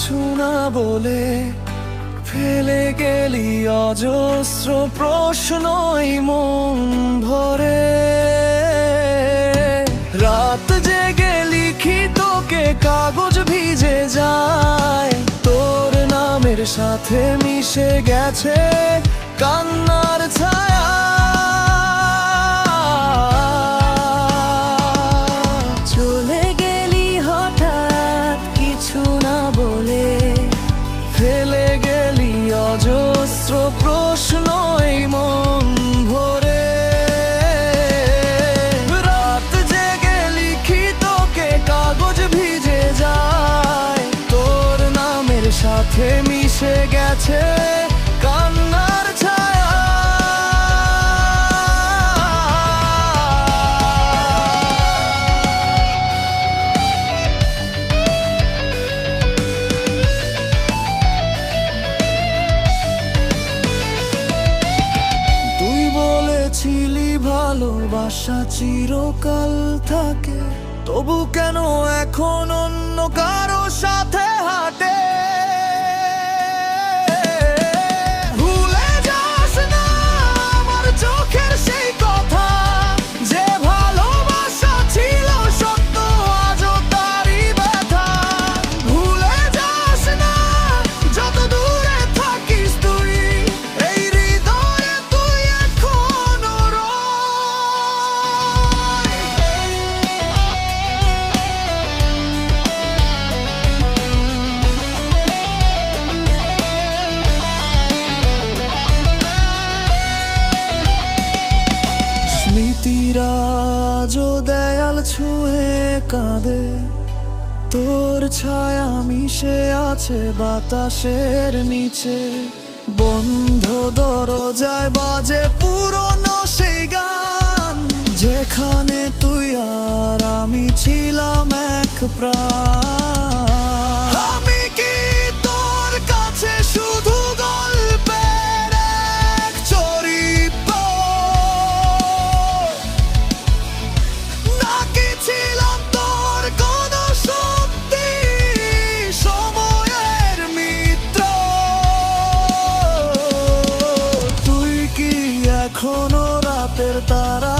কিছু না বলে ফেলে গেলি অজস্র প্রশ্নই মন ভরে। রাত জেগে লিখি তোকে, কাগজ ভিজে যায়, তোর নামের সাথে মিশে গেছে কান্নার ছায়া। চলে গেলি হঠাৎ কিছু না বলে, ফেলে গেলি অজস্র প্রশ্নই মন ভরে। রাত জেগে লিখি তোকে, কাগজ ভিজে যায়, তোর নামের সাথে মিশে গেছে কান্নার ছায়া। তুই বলেছিলি ভালোবাসা চিরকাল থাকে, তবু কেন এখন অন্য কারো সাথে হাঁটে? ভুলে যাস না আমার চোখের সেই কথা, যে ভালোবাসা ছিল সত্য আজও তারই ব্যথা। ভুলে যাস না যত দূরে থাকিস তুই, এই হৃদয়ে তুই এখনো স্মৃতিরা আজও দেয়াল ছুঁয়ে কাঁদে, তোর ছায়া মিশে আছে বাতাসের নিচে। বন্ধ দরজায় বাজে পুরনো সেই গান, যেখানে তুই আর আমি ছিলাম এক প্রাণ। আমি কি তোর কাছে শুধু গল্পের এক চরিত্র, নাকি ছিলাম তোর কোনো সত্যি সময়ের মিত্র? তুই কি এখনো রাতের তারা